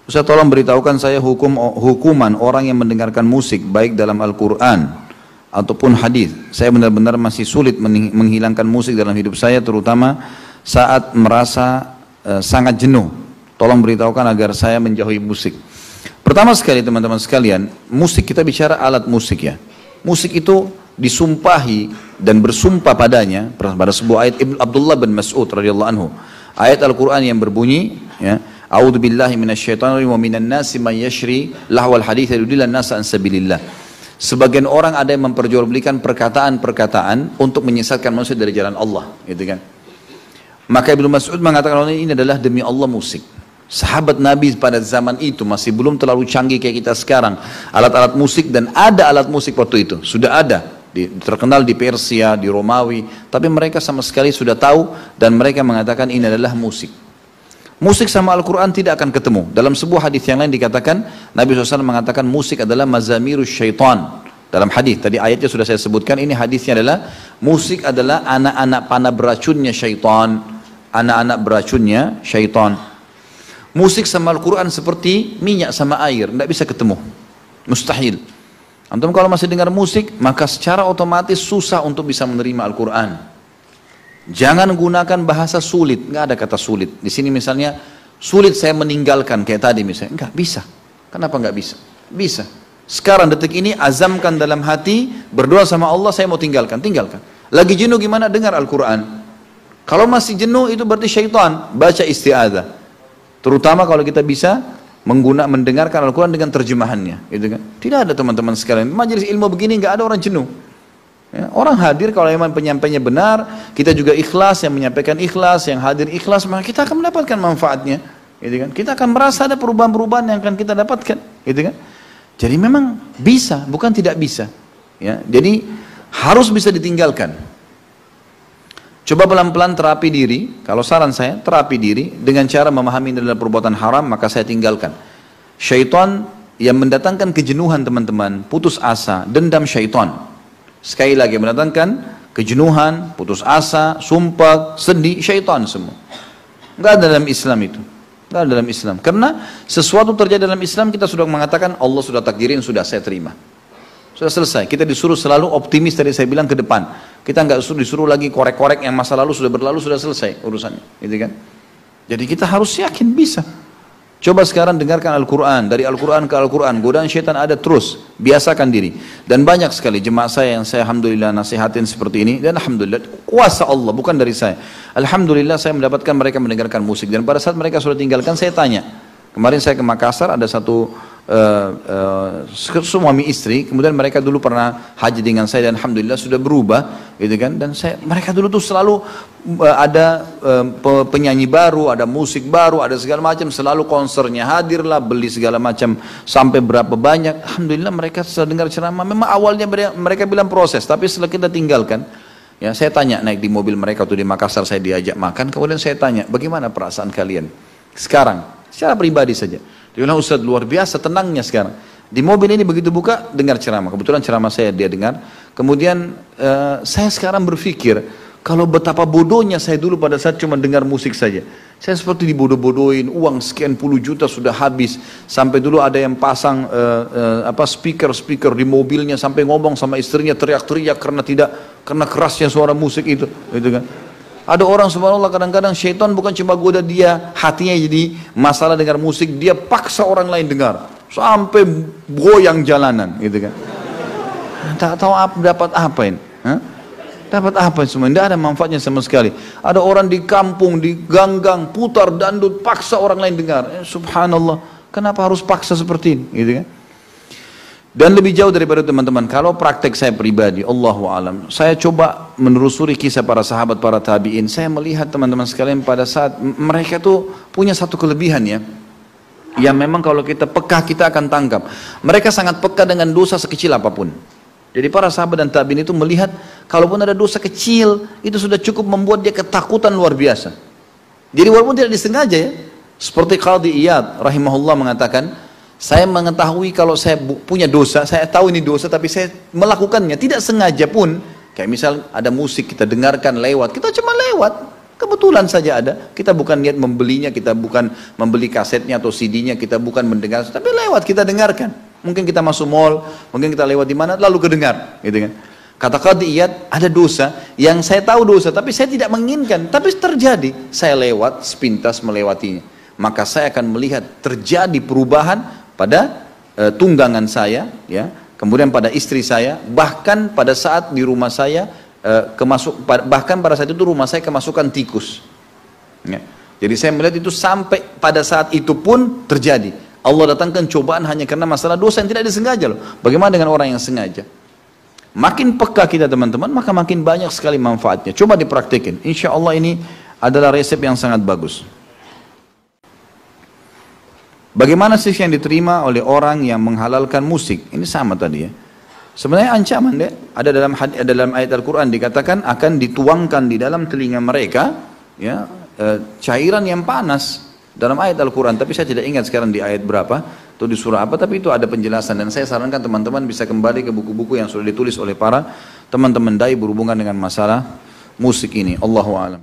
Ustaz, tolong beritahukan saya hukuman orang yang mendengarkan musik baik dalam Al-Quran ataupun hadis. Saya benar-benar masih sulit menghilangkan musik dalam hidup saya, terutama saat merasa sangat jenuh. Tolong beritahukan agar saya menjauhi musik. Pertama sekali teman-teman sekalian, musik, kita bicara alat musik ya. Musik itu disumpahi dan bersumpah padanya pada sebuah ayat Abdullah bin Mas'ud radhiyallahu anhu. Ayat Al-Quran yang berbunyi ya, A'udzu billahi minasyaitonir rajim wa minan nasi may yashri lahwal hadits yudillan nasa an sabilillah. Sebagian orang ada yang memperjualbelikan perkataan-perkataan untuk menyesatkan manusia dari jalan Allah, gitu kan. Maka Ibnu Mas'ud mengatakan ini adalah demi Allah musik. Sahabat Nabi pada zaman itu masih belum terlalu canggih kayak kita sekarang. Alat-alat musik, dan ada alat musik waktu itu, sudah ada. Terkenal di Persia, di Romawi, tapi mereka sama sekali sudah tahu dan mereka mengatakan ini adalah musik. Musik sama Al-Quran tidak akan ketemu. Dalam sebuah hadis yang lain dikatakan, Nabi SAW mengatakan musik adalah mazamirus syaitan. Dalam hadis, tadi ayatnya sudah saya sebutkan, ini hadisnya adalah musik adalah anak-anak panah beracunnya syaitan. Anak-anak beracunnya syaitan. Musik sama Al-Quran seperti minyak sama air, tidak bisa ketemu. Mustahil. Antum kalau masih dengar musik, maka secara otomatis susah untuk bisa menerima Al-Quran. Jangan gunakan bahasa sulit, nggak ada kata sulit. Di sini misalnya, sulit saya meninggalkan kayak tadi misalnya, nggak bisa. Kenapa nggak bisa? Bisa. Sekarang detik ini azamkan dalam hati, berdoa sama Allah, saya mau tinggalkan, tinggalkan. Lagi jenuh gimana? Dengar Al-Quran. Kalau masih jenuh itu berarti syaitan, baca isti'adzah. Terutama kalau kita bisa mendengarkan Al-Quran dengan terjemahannya, gitu kan? Tidak ada teman-teman sekalian, majelis ilmu begini nggak ada orang jenuh. Ya, orang hadir kalau memang penyampainya benar, kita juga ikhlas, yang menyampaikan ikhlas, yang hadir ikhlas, maka kita akan mendapatkan manfaatnya, gitu kan? Kita akan merasa ada perubahan-perubahan yang akan kita dapatkan, gitu kan? Jadi memang bisa, bukan tidak bisa. Ya, jadi harus bisa ditinggalkan. Coba pelan-pelan terapi diri. Kalau saran saya, terapi diri dengan cara memahami ini adalah perbuatan haram, maka saya tinggalkan. Syaitan yang mendatangkan kejenuhan teman-teman, putus asa, dendam syaitan. Sekali lagi mendatangkan kejenuhan, putus asa, sumpah, sedih, syaitan semua. Enggak ada dalam Islam itu. Enggak ada dalam Islam. Karena sesuatu terjadi dalam Islam, kita sudah mengatakan Allah sudah takdirin, sudah saya terima. Sudah selesai. Kita disuruh selalu optimis, tadi saya bilang, ke depan. Kita enggak disuruh lagi korek-korek yang masa lalu sudah berlalu, sudah selesai urusannya, gitu kan? Jadi kita harus yakin bisa. Coba sekarang dengarkan Al-Quran, dari Al-Quran ke Al-Quran, godaan syaitan ada terus, biasakan diri. Dan banyak sekali jemaah saya yang saya alhamdulillah nasihatin seperti ini, dan alhamdulillah kuasa Allah, bukan dari saya. Alhamdulillah saya mendapatkan mereka mendengarkan musik, dan pada saat mereka sudah tinggalkan, saya tanya. Kemarin saya ke Makassar, ada satu suami istri, kemudian mereka dulu pernah haji dengan saya dan alhamdulillah sudah berubah, gitu kan? Dan mereka dulu tuh selalu ada penyanyi baru, ada musik baru, ada segala macam, selalu konsernya hadirlah, beli segala macam sampai berapa banyak. Alhamdulillah mereka setelah dengar ceramah, memang awalnya mereka bilang proses, tapi setelah kita tinggalkan, ya saya tanya, naik di mobil mereka tuh di Makassar, saya diajak makan, kemudian saya tanya, bagaimana perasaan kalian sekarang, secara pribadi saja. Dia bilang, Ustaz luar biasa tenangnya sekarang. Di mobil ini begitu buka, dengar ceramah. Kebetulan ceramah saya dia dengar. Kemudian saya sekarang berpikir, kalau betapa bodohnya saya dulu pada saat cuma dengar musik saja. Saya seperti dibodoh-bodohin, uang sekian puluh juta sudah habis. Sampai dulu ada yang pasang speaker di mobilnya, sampai ngomong sama istrinya, teriak-teriak karena kerasnya suara musik itu, gitu kan. Ada orang subhanallah kadang-kadang syaitan bukan cuma goda dia, hatinya jadi masalah dengar musik, dia paksa orang lain dengar sampai goyang jalanan, gitu kan. Tak tahu dapat apa ini, dapat apa semua, tidak ada manfaatnya sama sekali. Ada orang di kampung, di ganggang putar dandut, paksa orang lain dengar. Subhanallah, kenapa harus paksa seperti ini, gitu kan? Dan lebih jauh daripada teman-teman, kalau praktek saya pribadi, Allahu alam, saya coba menelusuri kisah para sahabat, para tabi'in, saya melihat teman-teman sekalian pada saat mereka tuh punya satu kelebihan ya, yang memang kalau kita peka kita akan tangkap. Mereka sangat peka dengan dosa sekecil apapun. Jadi para sahabat dan tabi'in itu melihat, kalaupun ada dosa kecil, itu sudah cukup membuat dia ketakutan luar biasa. Jadi walaupun tidak disengaja ya, seperti Qadhi Iyad rahimahullah mengatakan, saya mengetahui kalau saya punya dosa, saya tahu ini dosa, tapi saya melakukannya tidak sengaja pun. Kayak misal ada musik kita dengarkan lewat, kita cuma lewat, Kebetulan saja ada, kita bukan niat membelinya, kita bukan membeli kasetnya atau CD-nya, kita bukan mendengar, tapi lewat kita dengarkan. Mungkin kita masuk mall, mungkin kita lewat di mana, lalu kedengar, gitu kan. Kata Qadhi Iyad, ada dosa yang saya tahu dosa, tapi saya tidak menginginkan, tapi terjadi. Saya lewat, sepintas melewatinya. Maka saya akan melihat terjadi perubahan pada tunggangan saya, ya, kemudian pada istri saya, bahkan pada saat di rumah saya, bahkan pada saat itu rumah saya kemasukan tikus. Ya. Jadi saya melihat itu sampai pada saat itu pun terjadi. Allah datangkan cobaan hanya karena masalah dosa yang tidak disengaja loh. Bagaimana dengan orang yang sengaja? Makin peka kita teman-teman, maka makin banyak sekali manfaatnya. Coba dipraktekin. Insya Allah ini adalah resep yang sangat bagus. Bagaimana sih yang diterima oleh orang yang menghalalkan musik? Ini sama tadi ya. Sebenarnya ancaman deh. Ada dalam ayat Al-Quran dikatakan akan dituangkan di dalam telinga mereka, ya, cairan yang panas. Dalam ayat Al-Quran, tapi saya tidak ingat sekarang di ayat berapa atau di surah apa, tapi itu ada penjelasan dan saya sarankan teman-teman bisa kembali ke buku-buku yang sudah ditulis oleh para teman-teman dai berhubungan dengan masalah musik ini. Allahu a'lam.